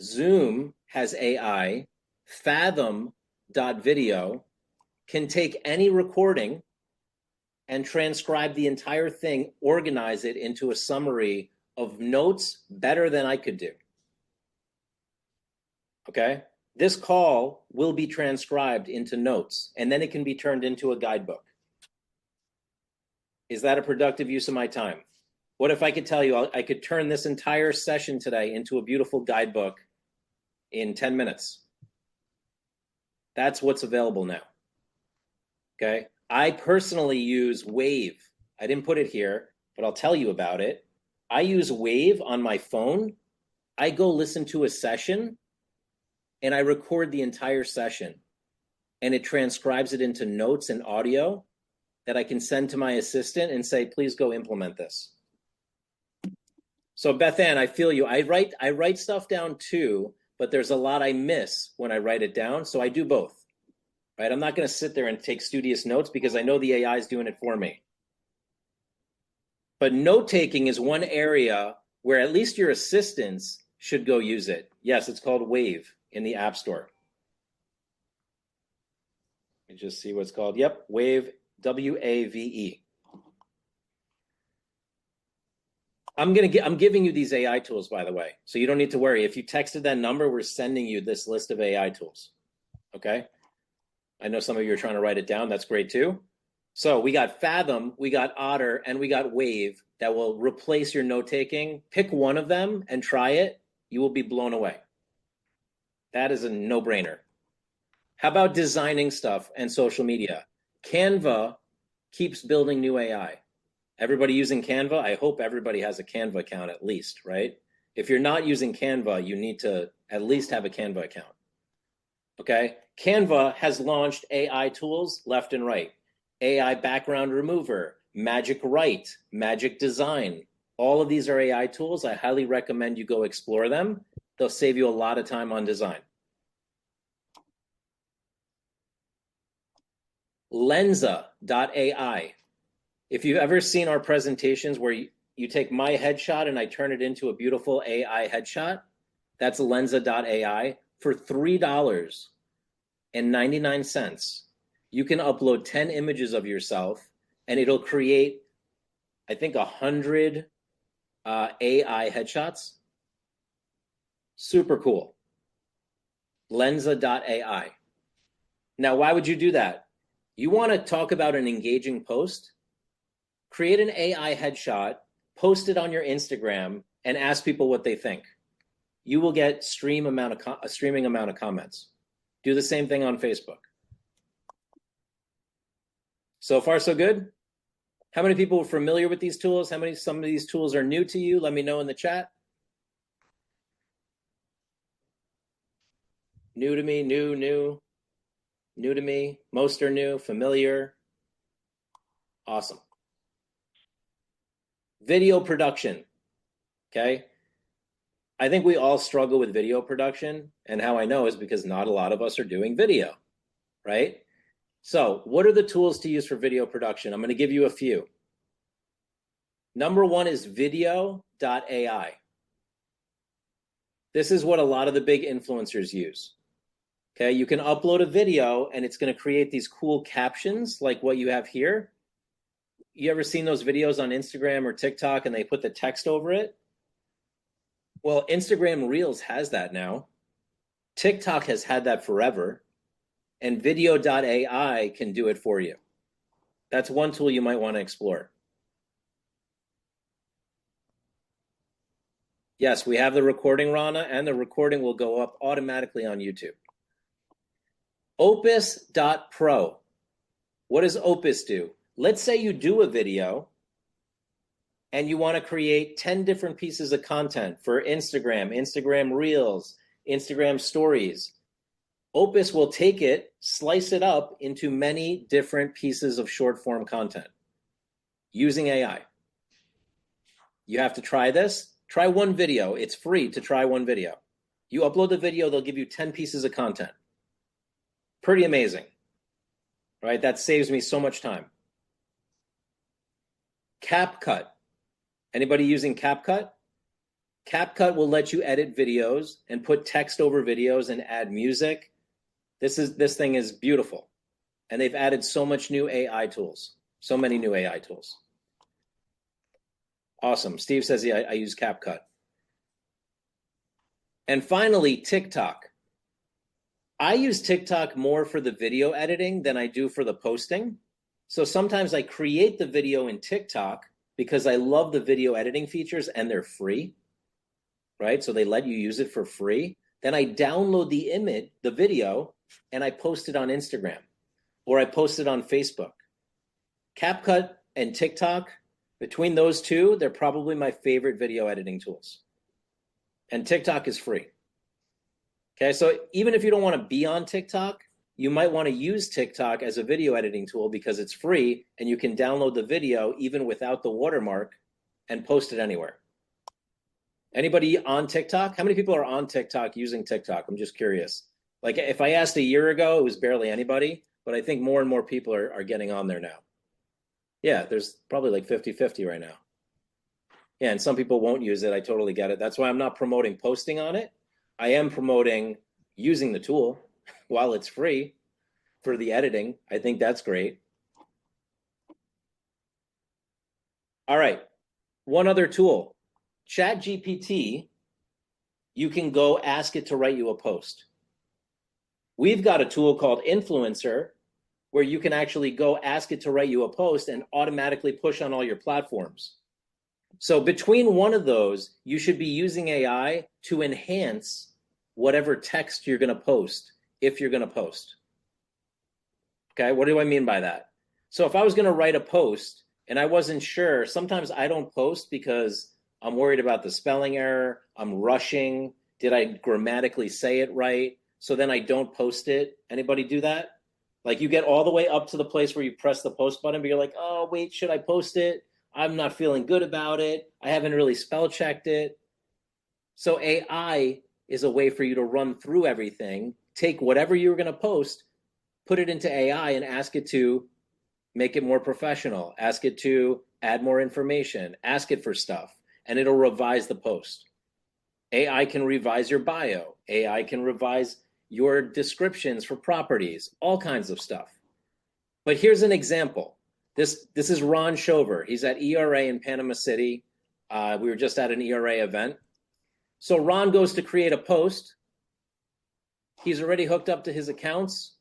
Zoom has AI, Fathom.video can take any recording and transcribe the entire thing, organize it into a summary of notes better than I could do. Okay? This call will be transcribed into notes, and then it can be turned into a guidebook. Is that a productive use of my time? What if I could tell you I could turn this entire session today into a beautiful guidebook in 10 minutes? That's what's available now. Okay? I personally use Wave. I didn't put it here, but I'll tell you about it. I use Wave on my phone. I go listen to a session and I record the entire session, and it transcribes it into notes and audio that I can send to my assistant and say, please go implement this. So Beth Ann, I feel you. I write stuff down too, but there's a lot I miss when I write it down. So I do both. Right? I'm not going to sit there and take studious notes because I know the AI is doing it for me. But note taking is one area where at least your assistants should go use it. Yes, it's called Wave in the App Store. Let me just see what it's called. Yep, Wave, W-A-V-E. I'm giving you these AI tools, by the way, so you don't need to worry. If you texted that number, we're sending you this list of AI tools. Okay? I know some of you are trying to write it down. That's great too. So we got Fathom, we got Otter, and we got Wave that will replace your note taking. Pick one of them and try it. You will be blown away. That is a no-brainer. How about designing stuff and social media? Canva keeps building new AI. Everybody using Canva? I hope everybody has a Canva account at least, right? If you're not using Canva, you need to at least have a Canva account. Okay? Canva has launched AI tools left and right. AI background remover, Magic Write, Magic Design. All of these are AI tools. I highly recommend you go explore them. They'll save you a lot of time on design. Lensa.ai. If you've ever seen our presentations where you take my headshot and I turn it into a beautiful AI headshot, that's Lensa.ai. For $3.99, you can upload 10 images of yourself and it'll create, I think, 100 AI headshots. Super cool. Lensa.ai. Now, why would you do that? You want to talk about an engaging post? Create an AI headshot, post it on your Instagram, and ask people what they think. You will get a streaming amount of comments. Do the same thing on Facebook. So far, so good? How many people are familiar with these tools? Some of these tools are new to you? Let me know in the chat. New to me, new to me. Most are new, familiar. Awesome. Video production. Okay. I think we all struggle with video production, and how I know is because not a lot of us are doing video, right? So what are the tools to use for video production? I'm going to give you a few. Number one is video.ai. This is what a lot of the big influencers use. Okay, you can upload a video and it's going to create these cool captions like what you have here. You ever seen those videos on Instagram or TikTok and they put the text over it? Well, Instagram Reels has that now. TikTok has had that forever. And video.ai can do it for you. That's one tool you might want to explore. Yes, we have the recording, Rana, and the recording will go up automatically on YouTube. Opus.pro. What does Opus do? Let's say you do a video and you want to create 10 different pieces of content for Instagram, Instagram Reels, Instagram Stories. Opus will take it, slice it up into many different pieces of short form content using AI. You have to try this. Try one video. It's free to try one video. You upload the video, they'll give you 10 pieces of content. Pretty amazing, right? That saves me so much time. CapCut. Anybody using CapCut? CapCut will let you edit videos and put text over videos and add music. This thing is beautiful. And they've added so much new AI tools. So many new AI tools. Awesome. Steve says, yeah, I use CapCut. And finally, TikTok. I use TikTok more for the video editing than I do for the posting. So sometimes I create the video in TikTok because I love the video editing features and they're free, right? So they let you use it for free. Then I download the image, the video, and I post it on Instagram or I post it on Facebook. CapCut and TikTok, between those two, they're probably my favorite video editing tools. And TikTok is free. Okay, so even if you don't want to be on TikTok, you might want to use TikTok as a video editing tool because it's free and you can download the video even without the watermark and post it anywhere. Anybody on TikTok? How many people are on TikTok using TikTok? I'm just curious. Like if I asked a year ago, it was barely anybody, but I think more and more people are getting on there now. Yeah, there's probably like 50-50 right now. Yeah, and some people won't use it. I totally get it. That's why I'm not promoting posting on it. I am promoting using the tool while it's free for the editing. I think that's great. All right, one other tool. ChatGPT, you can go ask it to write you a post. We've got a tool called Influencer where you can actually go ask it to write you a post and automatically push on all your platforms. So between one of those, you should be using AI to enhance whatever text you're going to post, if you're going to post. Okay, what do I mean by that? So if I was going to write a post and I wasn't sure, sometimes I don't post because I'm worried about the spelling error, I'm rushing, did I grammatically say it right? So then I don't post it. Anybody do that? Like you get all the way up to the place where you press the post button, but you're like, oh, wait, should I post it? I'm not feeling good about it. I haven't really spell checked it. So AI is a way for you to run through everything, take whatever you're going to post, put it into AI and ask it to make it more professional, ask it to add more information, ask it for stuff, and it'll revise the post. AI can revise your bio. AI can revise your descriptions for properties, all kinds of stuff. But here's an example. This is Ron Shover. He's at ERA in Panama City. We were just at an ERA event. So Ron goes to create a post. He's already hooked up to his accounts.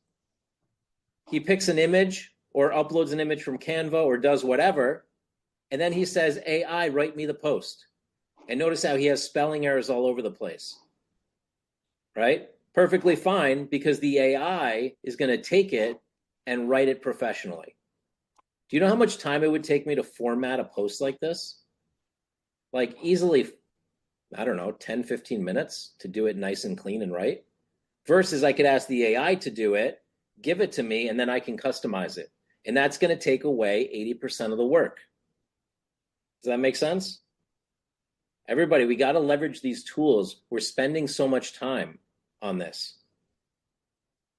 He picks an image or uploads an image from Canva or does whatever. And then he says, AI, write me the post. And notice how he has spelling errors all over the place, right? Perfectly fine because the AI is going to take it and write it professionally. Do you know how much time it would take me to format a post like this? Like easily, I don't know, 10, 15 minutes to do it nice and clean and right. Versus I could ask the AI to do it, give it to me, and then I can customize it. And that's going to take away 80% of the work. Does that make sense? Everybody, we got to leverage these tools. We're spending so much time on this.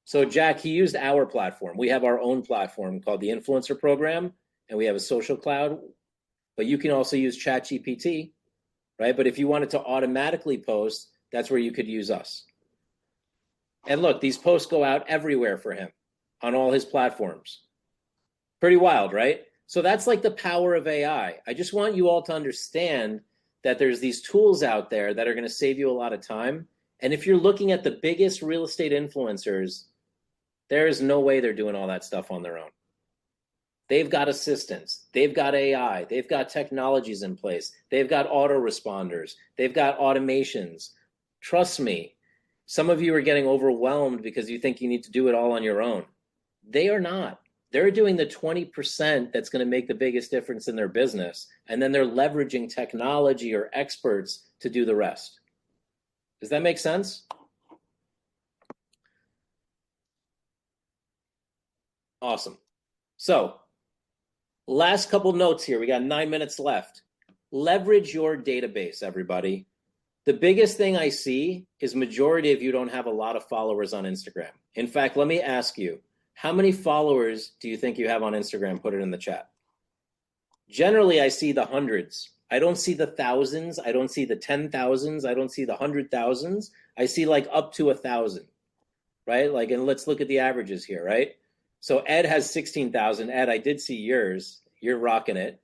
So Jack, he used our platform. We have our own platform called the Influencer Program, and we have a social cloud, but you can also use ChatGPT, right? But if you wanted to automatically post, that's where you could use us. And look, these posts go out everywhere for him on all his platforms. Pretty wild, right? So that's like the power of AI. I just want you all to understand that there's these tools out there that are going to save you a lot of time. And if you're looking at the biggest real estate influencers, there is no way they're doing all that stuff on their own. They've got assistants, they've got AI, they've got technologies in place, they've got autoresponders, they've got automations. Trust me, some of you are getting overwhelmed because you think you need to do it all on your own. They are not. They're doing the 20% that's going to make the biggest difference in their business, and then they're leveraging technology or experts to do the rest. Does that make sense? Awesome. So, last couple notes here. We got 9 minutes left. Leverage your database, everybody. The biggest thing I see is majority of you don't have a lot of followers on Instagram. In fact, let me ask you, how many followers do you think you have on Instagram? Put it in the chat. Generally, I see the hundreds. I don't see the thousands. I don't see the 10,000s. I don't see the 100,000s. I see like up to 1,000, right? Like, and let's look at the averages here, right? So Ed has 16,000. Ed, I did see yours. You're rocking it.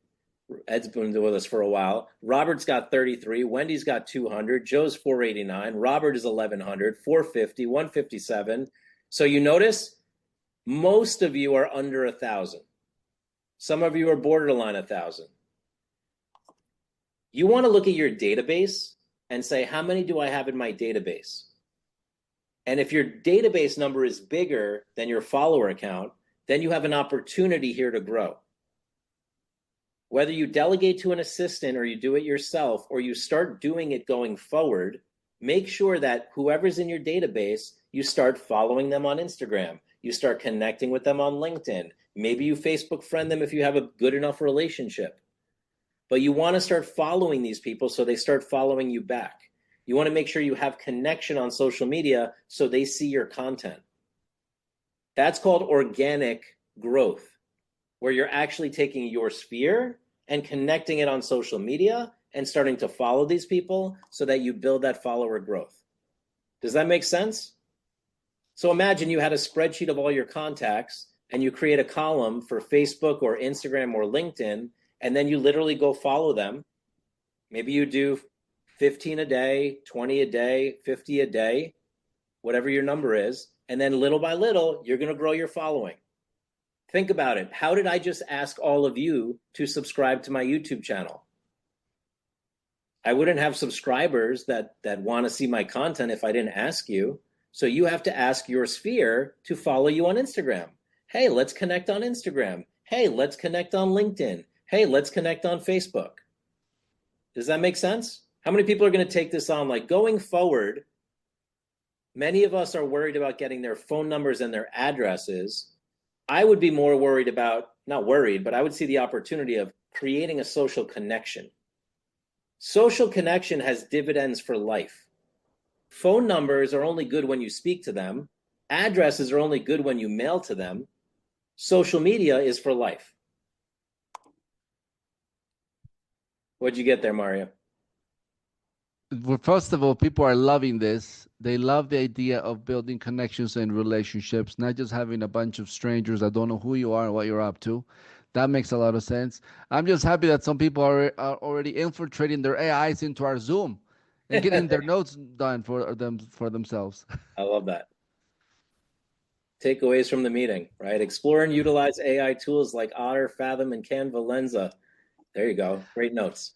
Ed's been with us for a while. Robert's got 33. Wendy's got 200. Joe's 489. Robert is 1,100, 450, 157. So you notice most of you are under 1,000. Some of you are borderline 1,000. You want to look at your database and say, how many do I have in my database? And if your database number is bigger than your follower account, then you have an opportunity here to grow. Whether you delegate to an assistant or you do it yourself or you start doing it going forward, make sure that whoever's in your database, you start following them on Instagram. You start connecting with them on LinkedIn. Maybe you Facebook friend them if you have a good enough relationship. But you want to start following these people so they start following you back. You want to make sure you have connection on social media so they see your content. That's called organic growth, where you're actually taking your sphere and connecting it on social media and starting to follow these people so that you build that follower growth. Does that make sense? So imagine you had a spreadsheet of all your contacts and you create a column for Facebook or Instagram or LinkedIn, and then you literally go follow them. Maybe you do 15 a day, 20 a day, 50 a day, whatever your number is. And then little by little, you're going to grow your following. Think about it. How did I just ask all of you to subscribe to my YouTube channel? I wouldn't have subscribers that want to see my content if I didn't ask you. So you have to ask your sphere to follow you on Instagram. Hey, let's connect on Instagram. Hey, let's connect on LinkedIn. Hey, let's connect on Facebook. Does that make sense? How many people are going to take this on? Like going forward, many of us are worried about getting their phone numbers and their addresses. I would be more worried about, not worried, but I would see the opportunity of creating a social connection. Social connection has dividends for life. Phone numbers are only good when you speak to them. Addresses are only good when you mail to them. Social media is for life. What'd you get there, Mario? Well, first of all, people are loving this. They love the idea of building connections and relationships, not just having a bunch of strangers that don't know who you are and what you're up to. That makes a lot of sense. I'm just happy that some people are already infiltrating their AIs into our Zoom and getting their notes done for themselves. I love that. Takeaways from the meeting, right? Explore and utilize AI tools like Otter, Fathom, and Canva Lensa. There you go. Great notes.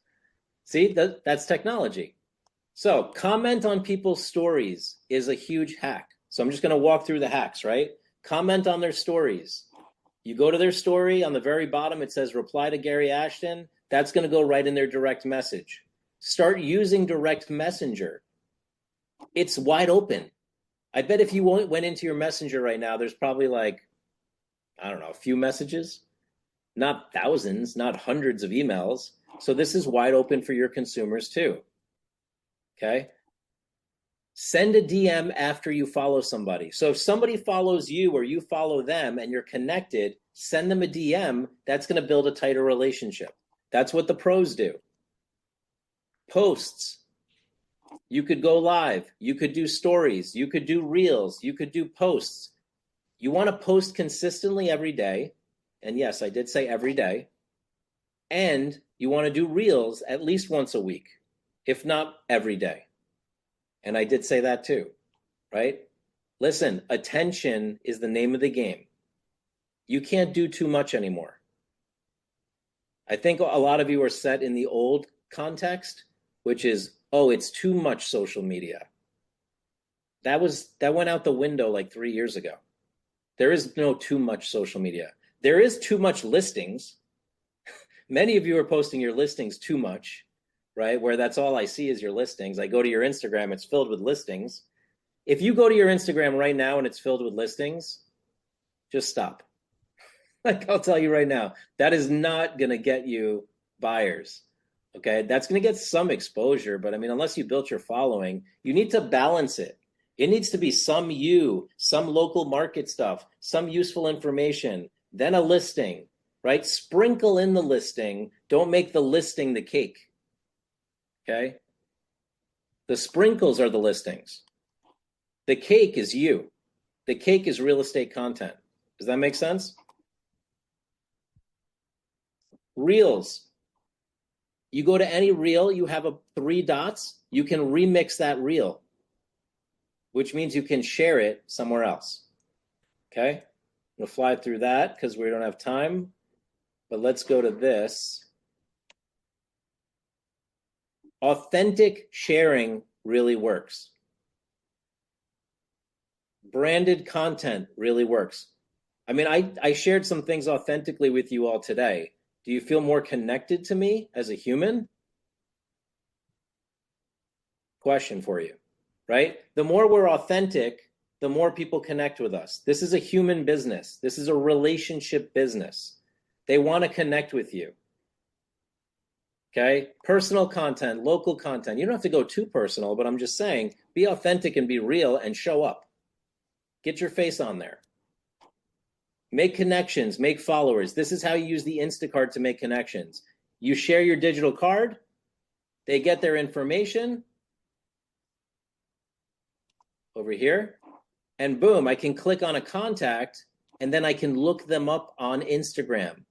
See, that's technology. So comment on people's stories is a huge hack. So I'm just going to walk through the hacks, right? Comment on their stories. You go to their story, on the very bottom, it says reply to Gary Ashton. That's going to go right in their direct message. Start using direct messenger. It's wide open. I bet if you went into your messenger right now, there's probably like, I don't know, a few messages, not thousands, not hundreds of emails. So this is wide open for your consumers too. Okay. Send a DM after you follow somebody. So if somebody follows you or you follow them and you're connected, send them a DM. That's going to build a tighter relationship. That's what the pros do. Posts. You could go live. You could do stories. You could do reels. You could do posts. You want to post consistently every day. And yes, I did say every day. And you want to do reels at least once a week, if not every day. And I did say that too, right? Listen, attention is the name of the game. You can't do too much anymore. I think a lot of you are set in the old context, which is, oh, it's too much social media. That went out the window like 3 years ago. There is no too much social media. There is too much listings. Many of you are posting your listings too much, right? Where that's all I see is your listings. I go to your Instagram, it's filled with listings. If you go to your Instagram right now and it's filled with listings, just stop. Like, I'll tell you right now, that is not going to get you buyers. Okay. That's going to get some exposure, but I mean, unless you built your following, you need to balance it. It needs to be some local market stuff, some useful information, then a listing, right? Sprinkle in the listing. Don't make the listing the cake. Okay. The sprinkles are the listings. The cake is you. The cake is real estate content. Does that make sense? Reels. You go to any reel, you have 3 dots, you can remix that reel, which means you can share it somewhere else. Okay? I'm going to fly through that because we don't have time, but let's go to this. Authentic sharing really works. Branded content really works. I mean, I shared some things authentically with you all today. Do you feel more connected to me as a human? Question for you, right? The more we're authentic, the more people connect with us. This is a human business. This is a relationship business. They want to connect with you. Okay? Personal content, local content. You don't have to go too personal, but I'm just saying, be authentic and be real and show up. Get your face on there. Make connections, make followers. This is how you use the Instacart to make connections. You share your digital card, they get their information over here, and boom, I can click on a contact, and then I can look them up on Instagram.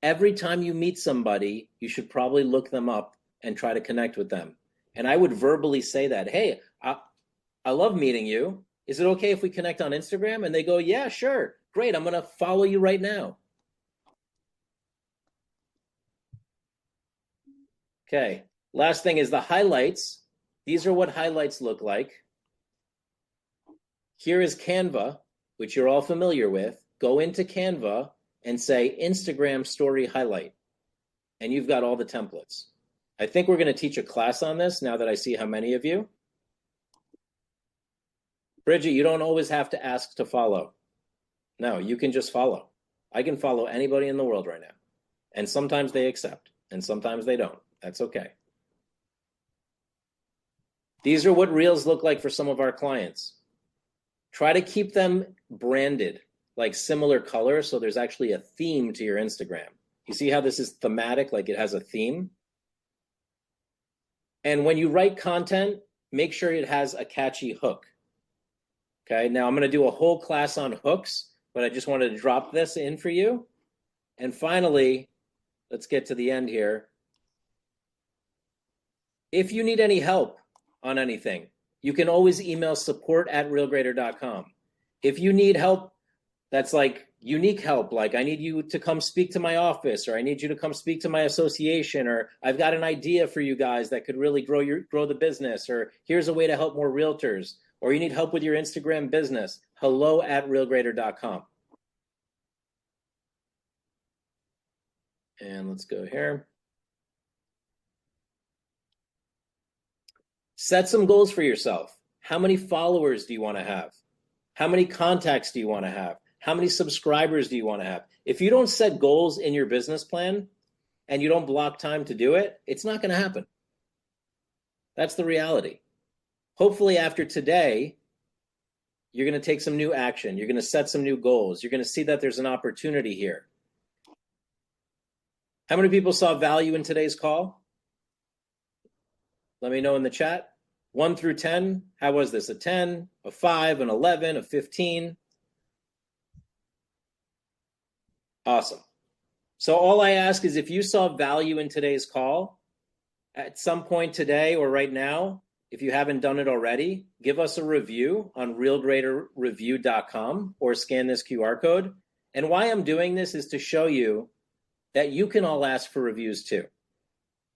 Every time you meet somebody, you should probably look them up and try to connect with them. And I would verbally say that, hey, I love meeting you. Is it okay if we connect on Instagram? And they go, yeah, sure. Great. I'm going to follow you right now. Okay. Last thing is the highlights. These are what highlights look like. Here is Canva, which you're all familiar with. Go into Canva and say Instagram story highlight. And you've got all the templates. I think we're going to teach a class on this now that I see how many of you. Bridget, you don't always have to ask to follow. No, you can just follow. I can follow anybody in the world right now. And sometimes they accept, and sometimes they don't. That's okay. These are what reels look like for some of our clients. Try to keep them branded, like similar colors, so there's actually a theme to your Instagram. You see how this is thematic, like it has a theme? And when you write content, make sure it has a catchy hook. Okay, now I'm going to do a whole class on hooks, but I just wanted to drop this in for you. And finally, let's get to the end here. If you need any help on anything, you can always email support@realgrader.com. If you need help that's like unique help, like I need you to come speak to my office, or I need you to come speak to my association, or I've got an idea for you guys that could really grow the business, or here's a way to help more realtors, or you need help with your Instagram business, hello@realgrader.com. And let's go here. Set some goals for yourself. How many followers do you want to have? How many contacts do you want to have? How many subscribers do you want to have? If you don't set goals in your business plan and you don't block time to do it, it's not going to happen. That's the reality. Hopefully after today, you're going to take some new action. You're going to set some new goals. You're going to see that there's an opportunity here. How many people saw value in today's call? Let me know in the chat. 1 through 10. How was this? A 10, a 5, an 11, a 15? Awesome. So all I ask is if you saw value in today's call at some point today or right now, if you haven't done it already, give us a review on realgraderreview.com or scan this QR code. And why I'm doing this is to show you that you can all ask for reviews too.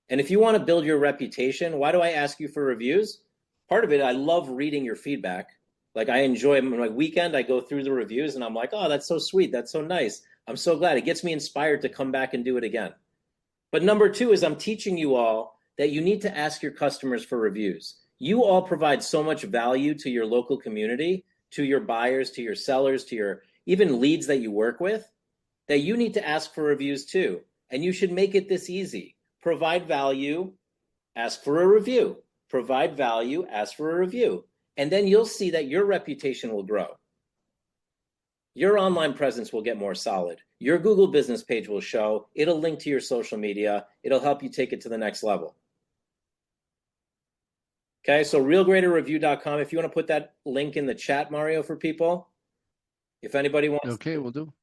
And if you want to build your reputation, why do I ask you for reviews? Part of it, I love reading your feedback. Like I enjoy my weekend, I go through the reviews and I'm like, oh, that's so sweet. That's so nice. I'm so glad. It gets me inspired to come back and do it again. But number two is I'm teaching you all that you need to ask your customers for reviews. You all provide so much value to your local community, to your buyers, to your sellers, to your even leads that you work with, that you need to ask for reviews too. And you should make it this easy. Provide value, ask for a review. Provide value, ask for a review. And then you'll see that your reputation will grow. Your online presence will get more solid. Your Google business page will show. It'll link to your social media. It'll help you take it to the next level. Okay, so realgraderreview.com. If you want to put that link in the chat, Mario, for people, if anybody wants. Okay, we'll do.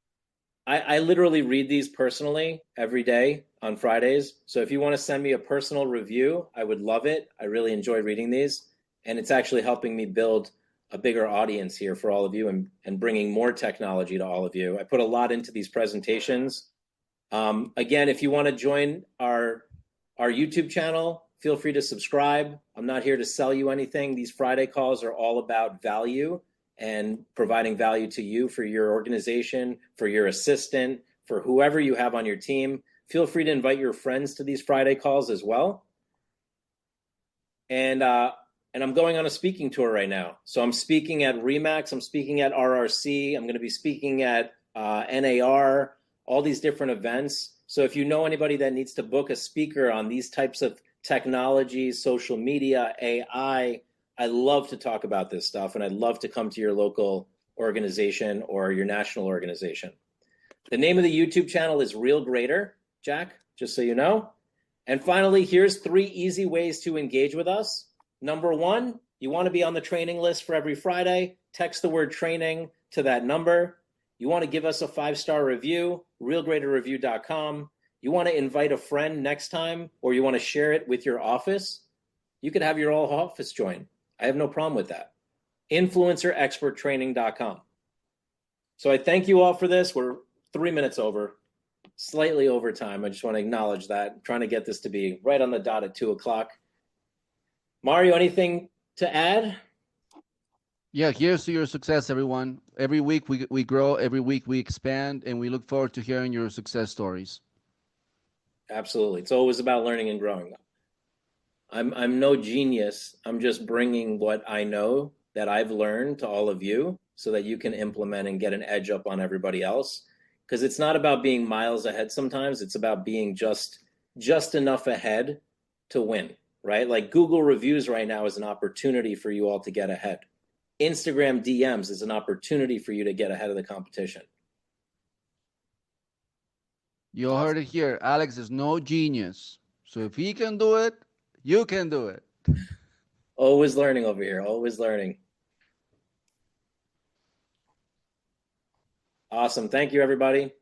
I literally read these personally every day on Fridays. So if you want to send me a personal review, I would love it. I really enjoy reading these. And it's actually helping me build a bigger audience here for all of you and bringing more technology to all of you. I put a lot into these presentations. Again, if you want to join our YouTube channel, feel free to subscribe. I'm not here to sell you anything. These Friday calls are all about value and providing value to you for your organization, for your assistant, for whoever you have on your team. Feel free to invite your friends to these Friday calls as well. And I'm going on a speaking tour right now. So I'm speaking at REMAX, I'm speaking at RRC, I'm going to be speaking at NAR, all these different events. So if you know anybody that needs to book a speaker on these types of technologies, social media, AI, I love to talk about this stuff, and I'd love to come to your local organization or your national organization. The name of the YouTube channel is Real Grader, Jack, just so you know. And finally, here's 3 easy ways to engage with us. Number 1, you want to be on the training list for every Friday. Text the word training to that number. You want to give us a 5-star review, realgraderreview.com. You want to invite a friend next time, or you want to share it with your office. You could have your whole office join. I have no problem with that. InfluencerExpertTraining.com. So I thank you all for this. We're 3 minutes over, slightly over time. I just want to acknowledge that. I'm trying to get this to be right on the dot at 2 o'clock. Mario, anything to add? Yeah, here's to your success, everyone. Every week we grow, every week we expand, and we look forward to hearing your success stories. Absolutely. It's always about learning and growing. I'm no genius. I'm just bringing what I know that I've learned to all of you so that you can implement and get an edge up on everybody else. Because it's not about being miles ahead sometimes. It's about being just enough ahead to win, right? Like Google reviews right now is an opportunity for you all to get ahead. Instagram DMs is an opportunity for you to get ahead of the competition. You heard it here. Alex is no genius. So if he can do it, you can do it. Always learning over here. Always learning. Awesome. Thank you, everybody.